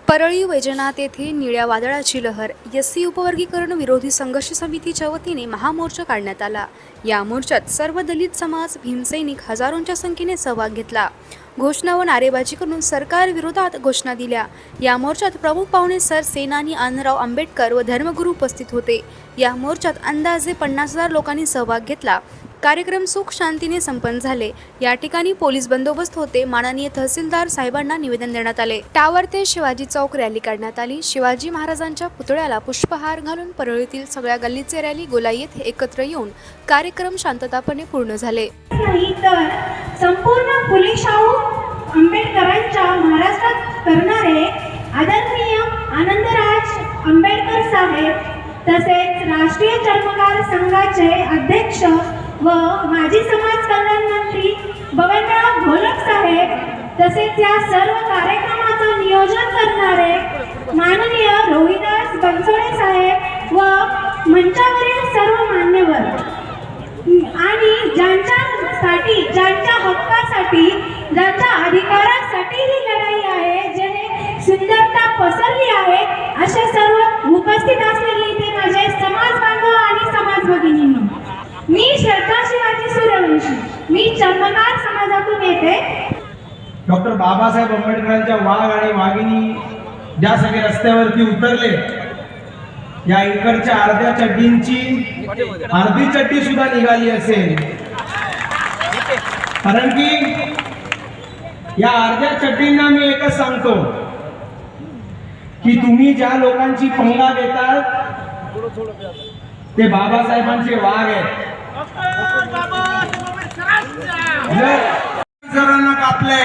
परळी वैजनाथ येथे निळ्या वादळाची लहर एससी उपवर्गीकरण विरोधी संघर्ष समितीच्या वतीने महामोर्चा काढण्यात आला। या मोर्चात सर्व दलित समाज भीमसैनिक हजारोंच्या संख्येने सहभाग घेतला। घोषणा व नारेबाजी करून सरकार विरोधात घोषणा दिल्या। या मोर्चात प्रमुख पाहुणे सर सेनानी अण्णाराव आंबेडकर व धर्मगुरू उपस्थित होते। या मोर्चात अंदाजे 50,000 लोकांनी सहभाग घेतला। कार्यक्रम सुख शांतीने संपन्न झाले। या ठिकाणी पोलीस बंदोबस्त होते। माननीय तहसीलदार साहेबांना निवेदन देण्यात आले। टावर ते शिवाजी चौक रॅली काढण्यात आली। शिवाजी महाराजांच्या पुतळ्याला पुष्पहार घालून परळीतील सगळ्या गल्लीचे रॅली गोलाई येथे एकत्र येऊन कार्यक्रम शांततापणे पूर्ण झाले। नाही तर संपूर्ण फुले शाहू आंबेडकरांच्या महाराष्ट्रात करणारे आदरणीय आनंदराज आंबेडकर साहेब तसेच राष्ट्रीय चर्मकार संघाचे अध्यक्ष व माजी समाज कल्याण मंत्री बबनराव घोलप साहेब तसेच या सर्व कार्यक्रमाचं नियोजन करणारे माननीय रोहिदास बनसोडे साहेब व मंचावरील सर्व मान्यवर आणि ज्यांच्यासाठी ज्यांच्या हक्कासाठी ज्यांच्या अधिकारासाठी ही लढाई आहे ज्याने सुंदरता पसरली आहे अशा सर्व उपस्थित असलेले इथे माझे समाज बांधव आणि समाज भगिनींनो, मी श्रद्धा शिवाजी सूर्यवंशी, मी चर्मकार समाजातून येते। डॉक्टर बाबासाहेब आंबेडकरांच्या वाघ आणि वाघिणी ज्या सगळे रस्त्यावरती उतरले, या इकडच्या अर्ध्या चड्डींची अर्धी चड्डी सुद्धा निघाली असेल, कारण की या अर्ध्या चड्डींना मी एकच सांगतो की तुम्ही ज्या लोकांची पंगा घेतात ते बाबासाहेबांचे वाघ आहेत। जरांना कापले,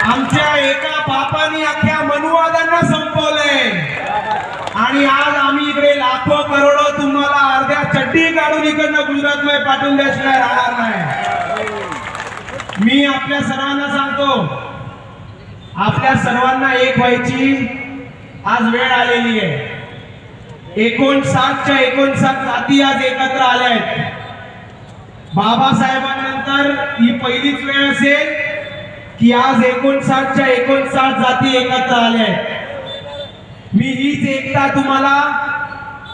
आमच्या एका बापाने अख्ख्या मनुवादांना संपवले आणि आज आम्ही इकडे लाखो करोडो तुम्हाला अर्ध्या चड्डी काढून इकडनं गुजरातमध्ये पाठवून द्यायशिवाय राहणार नाही। मी आपल्या सर्वांना सांगतो, आपल्या सर्वांना एक व्हायची आज वेळ आलेली आहे। 59च्या 59 जाती आज एकत्र आल्या आहेत। बाबासाहेबांनंतर ही पहिलीच वेळ असेल की आज 59च्या 59 जाती एकत्र आल्या आहेत। मी हीच एकता तुम्हाला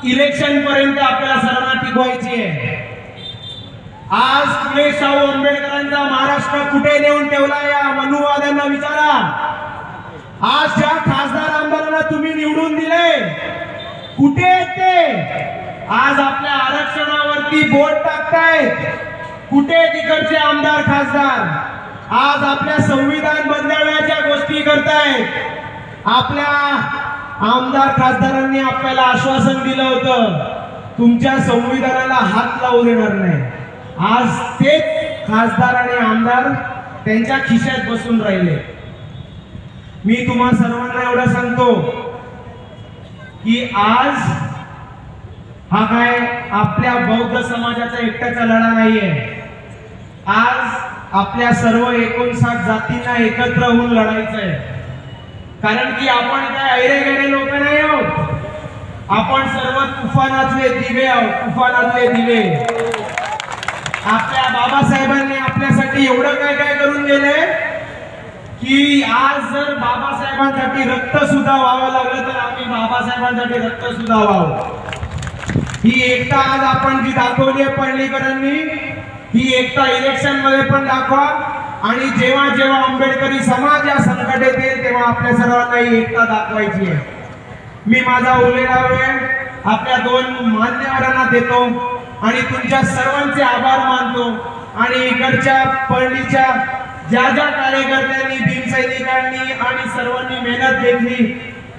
इलेक्शन पर्यंत आपल्याला सर्वांना टिकवायची आहे। आज फुले शाहू आंबेडकरांचा महाराष्ट्र कुठे नेऊन ठेवला या मनुवाद्यांना विचारा। आज ज्या खासदार आमदारांना तुम्ही निवडून दिले कुठे ते आज आपल्या आरक्षणावरती बोट टाकतायत, कुठे तिकडचे आमदार खासदार आज आपल्या संविधान बदलण्याच्या गोष्टी करतायत। आपल्या आमदार खासदारांनी आपल्याला आश्वासन दिलं होतं तुमच्या संविधानाला हात लावू देणार नाही। आज तेच खासदार आणि आमदार त्यांच्या खिशात बसून राहिले। मी तुम्हा सर्वांना एवढं सांगतो की आज हा काय आपल्या बौद्ध समाजाचा एकट्याचा लढा नाहीये। आज आपल्या सर्व 59 जातींना एकत्र होऊन लढायचं आहे, कारण की आपण काय ऐरेगेरे लोक नाही आहोत। आपण सर्व तुफानातले दिवे आहोत, तुफानातले दिवे। आपल्या बाबासाहेबांनी आपल्यासाठी एवढं काय काय करून गेले की आज जर बाबासाहेबांसाठी रक्त सुद्धा व्हावं लागलं तर आम्ही बाबासाहेबांसाठी रक्त सुद्धा व्हावं। ही एकता आज आपण जी दाखवली आहे पळणीकरांनी, ही एकता इलेक्शन मध्ये पण दाखवा आणि जेव्हा जेव्हा आंबेडकरी समाज या संकटात येईल तेव्हा आपल्या सर्वांना ही एकता दाखवायची आहे। मी माझा उरलेला वेळ आपल्या 2 मान्यवरांना देतो आणि तुमच्या सर्वांचे आभार मानतो आणि इकडच्या पळणीच्या ज्या ज्या कार्यकर्त्यांनी भीमसैनिकांनी आणि सर्वांनी मेहनत घेतली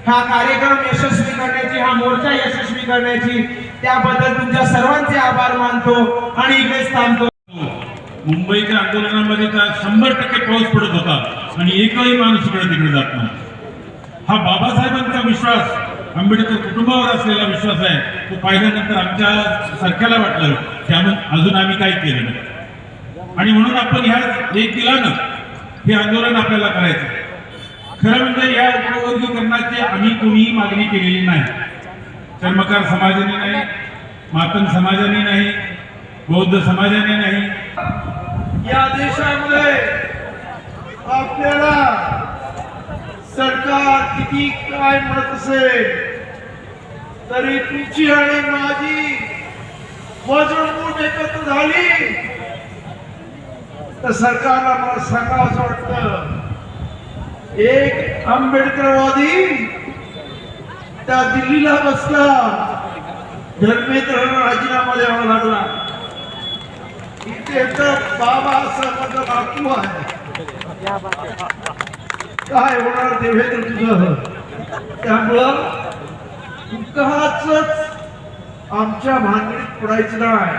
हा कार्यक्रम यशस्वी करण्याची, हा मोर्चा यशस्वी करण्याची, त्याबद्दल तुमच्या सर्वांचे आभार मानतो आणि इकडेच थांबतो। मुंबईच्या आंदोलनामध्ये तर 100% पाऊस पडत होता आणि एकही माणूस इकडे तिकडे जात नाही। हा बाबासाहेबांचा विश्वास, आंबेडकर कुटुंबावर असलेला विश्वास आहे, तो पाहिल्यानंतर आमच्या सारख्याला वाटलं की अजून आम्ही काय केलं नाही आणि म्हणून आपण ह्या एक दिलानं हे आंदोलन आपल्याला करायचं। खरं म्हणजे या उपवर्गीकरणाची आम्ही कोणीही मागणी केलेली नाही। चर्मकार समाजाने नाही, मातंग समाजाने नाही, बौद्ध समाजाने नाही, या देशामध्ये आपल्याला सरकार किती काय म्हणत असेल तरी तुमची आणि माझी वजनमूठ एकत्र झाली तर सरकारला मला सांगावं असं वाटतं, एक आंबेडकरवादी त्या दिल्लीला बसला, धर्मेंद्रला राजीनामा द्यावा लागला. इथे तर बाबासाहेबांचा बापू आहे. काय होणार देवेंद्र तुझं? त्यामुळं उगाचच आमच्या भानगडीत पडायचं नाही,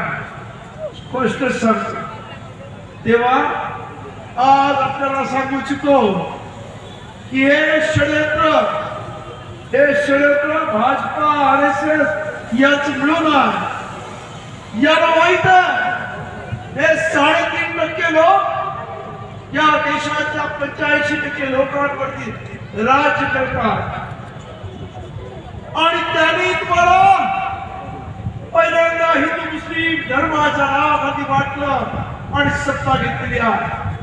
स्पष्ट सांगतो. तेव्हा आज आपल्याला सांगू इच्छितो की हे षडयंत्र भाजपा RSS याच मिळून आहे. याला माहित आहे हे 3.5% लोक या देशाच्या 85% लोकांवरती राज्य करतात आणि त्यांनी तुम्हाला पहिल्यांदा हिंदू मुस्लिम धर्माच्या नावाखाली वाटलं आणि सत्ता घेतलेली आहे.